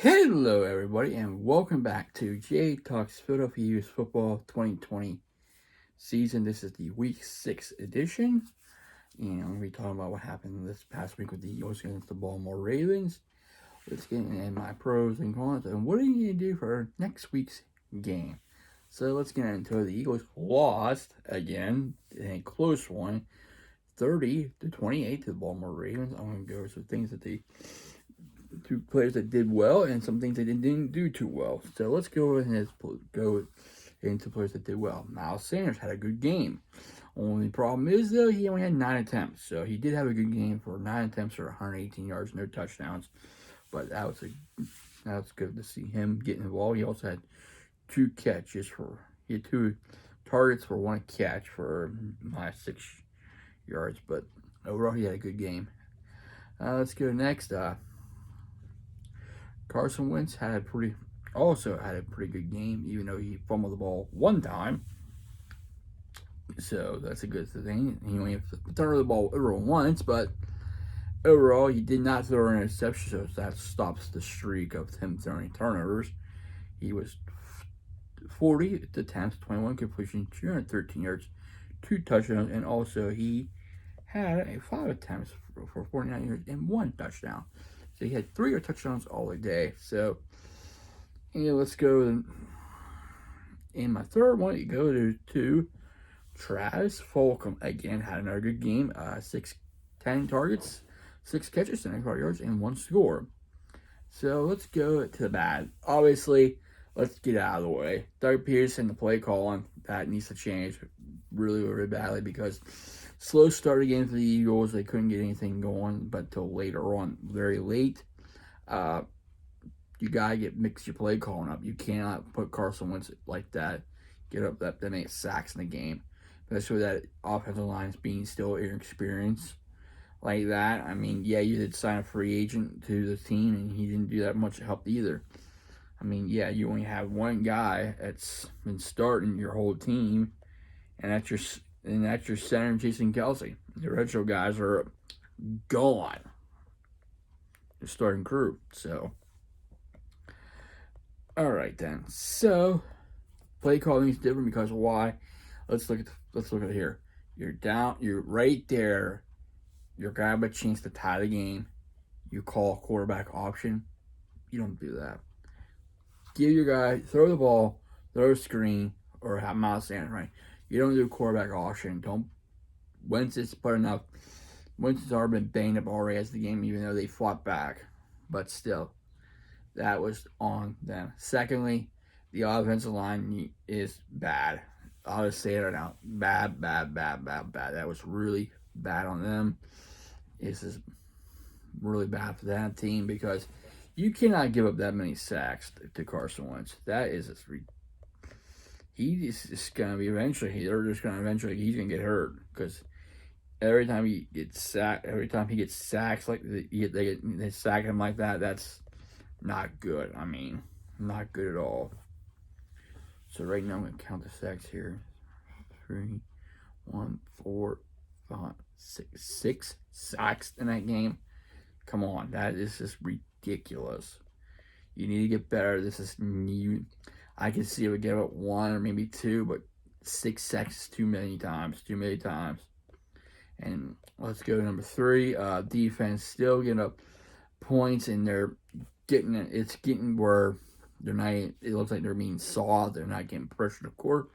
Hello, everybody, and welcome back to Jay Talks Philadelphia Eagles Football 2020 season. This is the Week 6 edition, and I'm going to be talking about what happened this past week with the Eagles against the Baltimore Ravens. Let's get in my pros and cons, and what are you going to do for next week's game? So let's get into it. The Eagles lost again in a close one, 30-28 to the Baltimore Ravens. I'm going to go over some things that they two players that did well and some things that didn't do too well. So let's go ahead and go into players that did well. Miles Sanders had a good game. Only problem is, though, he only had 9 attempts. So he did have a good game for 9 attempts for 118 yards, no touchdowns. But that was good to see him getting involved. He also had 2 targets for 1 catch for my 6 yards. But overall, he had a good game. Let's go next. Carson Wentz also had a pretty good game, even though he fumbled the ball 1 time. So that's a good thing. He only threw the ball over once, but overall, he did not throw an interception, so that stops the streak of him throwing turnovers. He was 40 attempts, 21 completions, 213 yards, 2 touchdowns, and also he had 5 attempts for 49 yards and 1 touchdown. So he had 3 touchdowns all the day. So, let's go. In my third one, you go to Travis Fulgham. Again, had another good game. 10 targets, 6 catches, 75 yards, and 1 score. So let's go to the bad. Obviously, let's get out of the way. Doug Peterson, the play calling, that needs to change really, really badly because slow start again for the Eagles. They couldn't get anything going, but till later on, very late. You gotta mix your play calling up. You cannot put Carson Wentz like that. Get up that many sacks in the game, especially that offensive line is being still inexperienced like that. I mean, yeah, you did sign a free agent to the team, and he didn't do that much help either. I mean, yeah, you only have one guy that's been starting your whole team, and that's your center, Jason Kelsey. The retro guys are gone. The starting crew. So, all right then. So, play calling is different because why? Let's look at it here. You're down. You're right there. You're gonna have a chance to tie the game. You call a quarterback option. You don't do that. Give your guy, throw the ball, throw a screen, or have Miles Sanders, right? You don't do a quarterback option. Wentz has already been banged up already as the game, even though they fought back. But still, that was on them. Secondly, the offensive line is bad. I'll just say it right now. Bad. That was really bad on them. This is really bad for that team because you cannot give up that many sacks to Carson Wentz. That is he's just gonna be eventually. He's gonna get hurt because every time he gets sacked like they sack him like that, that's not good. I mean, not good at all. So right now I'm gonna count the sacks here. 3, 1, 4, 5, 6 sacks in that game. Come on, that is just ridiculous. You need to get better. This is new. I can see it would give up 1 or maybe 2, but 6 sacks is too many times. And let's go to number 3. Defense still getting up points, and they're getting it. It's getting where they're not. It looks like they're being soft. They're not getting pressure to court.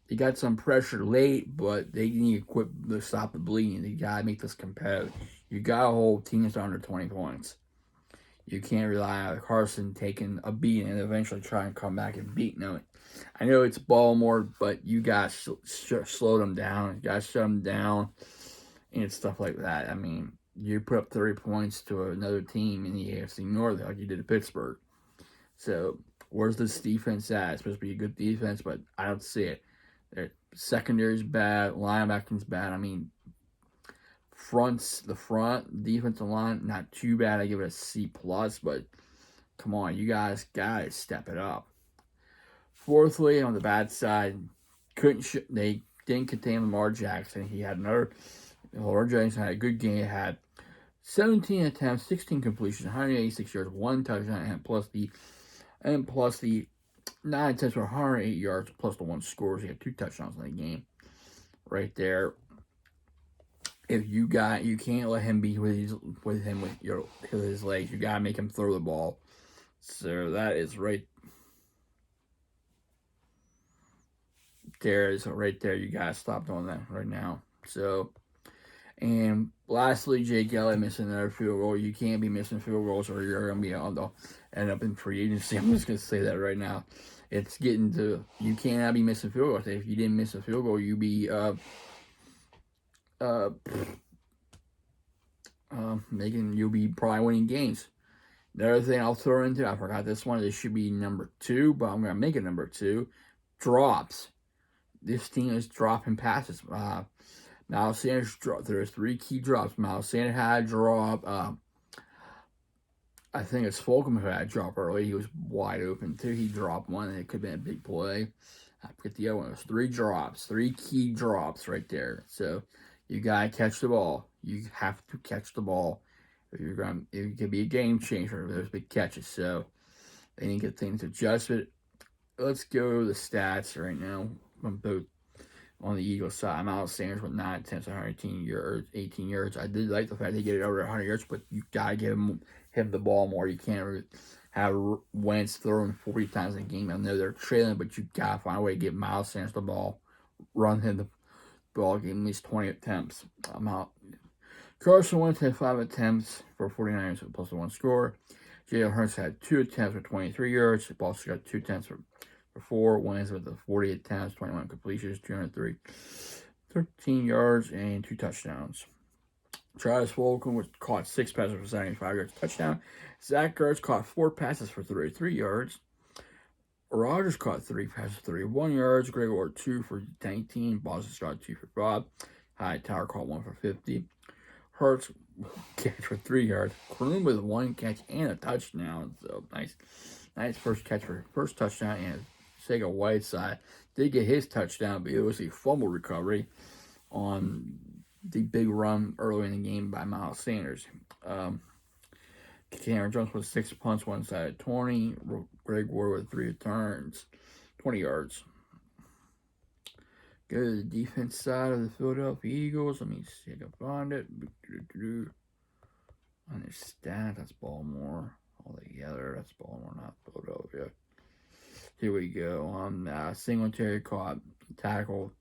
They got some pressure late, but they need to quit to stop the bleeding. They gotta make this competitive. You gotta hold teams to under 20 points. You can't rely on Carson taking a beating and eventually try and come back and beat them. I know it's Baltimore, but you gotta slow them down. You gotta shut them down and stuff like that. I mean, you put up 30 points to another team in the AFC North like you did to Pittsburgh. So, where's this defense at? It's supposed to be a good defense, but I don't see it. Their secondary's bad, linebacking's bad. I mean, the front defensive line, not too bad. I give it a C+, but come on, you guys gotta step it up. Fourthly, on the bad side, they didn't contain Lamar Jackson. Lamar Jackson had a good game. Had 17 attempts, 16 completions, 186 yards, 1 touchdown, and plus the 9 attempts for 108 yards, plus the 1 scores. He had 2 touchdowns in the game, right there. If you can't let him be with his legs. You gotta make him throw the ball. So that is right there. Is right there. You gotta stop doing that right now. So, and lastly, Jake Elliott missing another field goal. You can't be missing field goals, or you're gonna be end up in free agency. I'm just gonna say that right now. It's getting to you cannot be missing field goals. If you didn't miss a field goal, you'll be you'll be probably winning games. The other thing I'll throw into, I forgot this one. This should be number 2, but I'm gonna make it number 2. Drops. This team is dropping passes. Miles Sanders dropped. There's 3 key drops. Miles Sanders had a drop. I think it's Fulgham who had a drop early. He was wide open too. He dropped one, and it could have been a big play. I forget the other one. It was 3 drops, 3 key drops right there. So you gotta catch the ball. You have to catch the ball. If you're going, it could be a game changer. There's big catches. So they need to get things adjusted. Let's go to the stats right now on both. On the Eagles side, Miles Sanders with 9 attempts, 118 yards, 18 yards. I did like the fact they get it over 100 yards, but you gotta give him the ball more. You can't have Wentz throwing 40 times a game. I know they're trailing, but you gotta find a way to get Miles Sanders the ball, run him the ball, give him at least 20 attempts. I'm out. Carson Wentz had 5 attempts for 49 yards plus the 1 score. Jalen Hurts had 2 attempts for 23 yards. Boston got 2 attempts for 4 wins with the 40 attempts, 21 completions, 203, 13 yards, and 2 touchdowns. Travis Fulgham caught 6 passes for 75 yards, touchdown. Zach Ertz caught 4 passes for 33 yards. Rodgers caught 3 passes for 31 yards. Greg Ward 2 for 19. Boston Scott 2 for 5. Hightower caught 1 for 50. Hurts catch for 3 yards. Kroon with 1 catch and a touchdown. So nice first touchdown, and Sega Whiteside did get his touchdown, but it was a fumble recovery on the big run early in the game by Miles Sanders. Cameron Jones with 6 punts, 1 side 20. Greg Ward with 3 returns, 20 yards. Go to the defense side of the Philadelphia Eagles. Let me see if I can find it. On their stats, that's Baltimore. All together, that's Baltimore, not Philadelphia. Here we go. Singletary caught tackle,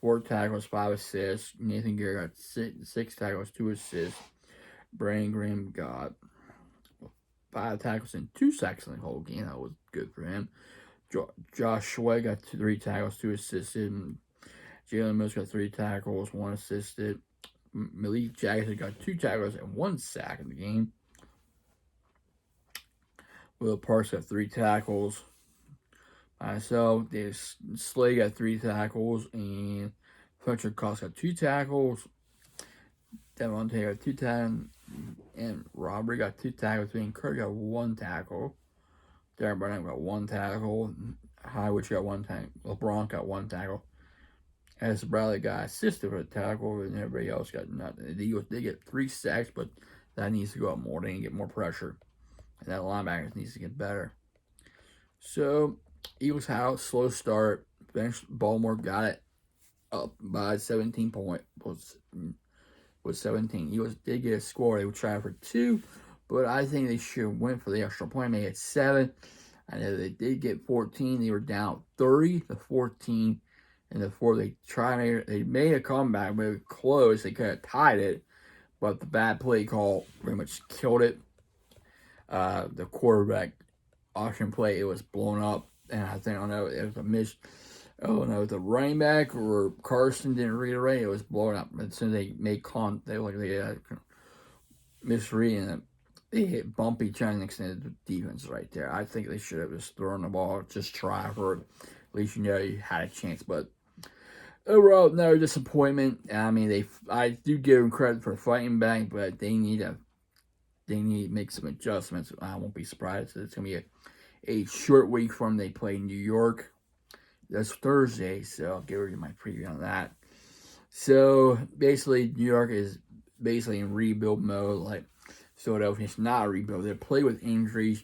4 tackles, 5 assists. Nathan Gary got 6 tackles, 2 assists. Brandon Graham got 5 tackles and 2 sacks in the whole game. That was good for him. Josh Sweat got 3 tackles, 2 assisted. Jalen Mills got 3 tackles, 1 assisted. Malik Jackson got 2 tackles and 1 sack in the game. Will Parks got 3 tackles. So Slay got 3 tackles, and Fletcher Cox got 2 tackles. Devontae got 2 tackles, and Robert got 2 tackles. And Kurt got 1 tackle. Darren Burnett got 1 tackle. Highwich got 1 tackle. LeBron got 1 tackle. As Bradley got assisted for a tackle, and everybody else got nothing. The Eagles did get 3 sacks, but that needs to go up more. They need to get more pressure. And that linebacker needs to get better. So, Eagles had a slow start. Baltimore got it up by 17 points. Was 17. Eagles did get a score. They would try for 2, but I think they should have went for the extra point. They had 7. I know they did get 14. They were down 30-14. In the 4th, they made a comeback, but it was close. They could have tied it, but the bad play call pretty much killed it. The quarterback option play, it was blown up, and I don't know, it was a miss. Oh no, the running back or Carson didn't read it right. It was blown up. As soon as they made they misreading it. They hit bumpy trying to extend the defense right there. I think they should have just thrown the ball, just try for it. At least you know you had a chance, but overall, no disappointment. I mean, I do give them credit for fighting back, but they need to make some adjustments. I won't be surprised. It's gonna be a short week from they play New York. That's Thursday, so I'll give you my preview on that. So basically, New York is basically in rebuild mode. Like Philadelphia's not a rebuild. They play with injuries.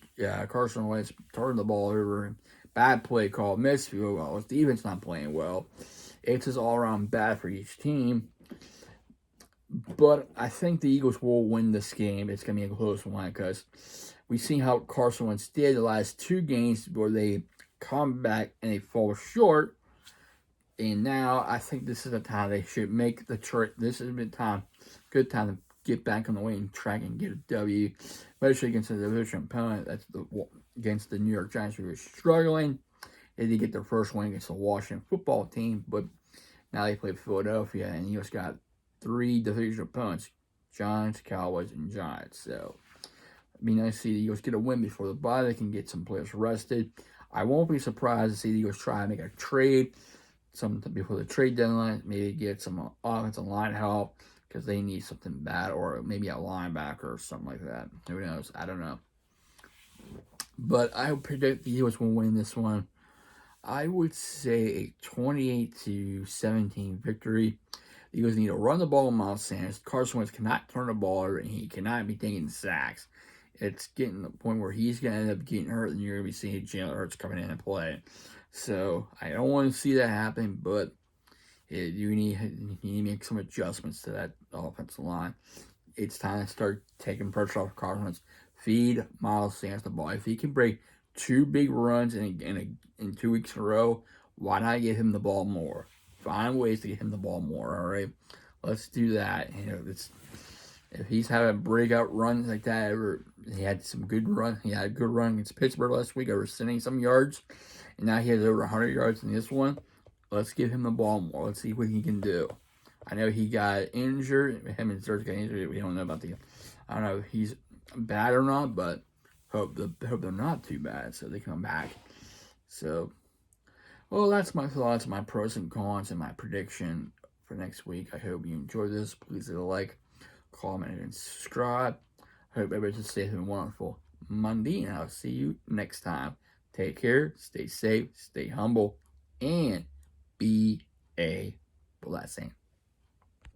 Carson Wentz turned the ball over. Bad play call, missed field goals. Defense not playing well. It's just all around bad for each team. But I think the Eagles will win this game. It's going to be a close one because we've seen how Carson Wentz did the last 2 games where they come back and they fall short. And now I think this is the time they should make the trade. This is a good time to get back on the winning track and get a W, especially against a division opponent. That's against the New York Giants, who were struggling. They did get their first win against the Washington football team, but now they play Philadelphia, and he just got 3 division opponents: Giants, Cowboys, and Giants. So it'd be nice to see the Eagles get a win before the bye. They can get some players rested. I won't be surprised to see the Eagles try to make a trade before the trade deadline. Maybe get some offensive line help because they need something bad, or maybe a linebacker or something like that. Who knows? I don't know. But I predict the Eagles will win this one. I would say a 28-17 victory. The Eagles need to run the ball with Miles Sanders. Carson Wentz cannot turn the ball over, and he cannot be taking sacks. It's getting to the point where he's going to end up getting hurt, and you're going to be seeing Jalen Hurts coming in and play. So I don't want to see that happen, but you need to make some adjustments to that offensive line. It's time to start taking pressure off Carson Wentz. Feed Miles Sanders the ball. If he can break 2 big runs in 2 weeks in a row, why not give him the ball more? Find ways to get him the ball more, all right? Let's do that. If he's having breakout runs like that, he had some good run. He had a good run against Pittsburgh last week, over 70-some yards, and now he has over 100 yards in this one. Let's give him the ball more. Let's see what he can do. I know he got injured. Him and Serge got injured. We don't know about I don't know if he's bad or not, but hope they're not too bad, so they come back. So, well, that's my thoughts, my pros and cons, and my prediction for next week. I hope you enjoyed this. Please leave a like, comment, and subscribe. I hope everybody's safe and wonderful Monday, and I'll see you next time. Take care, stay safe, stay humble, and be a blessing.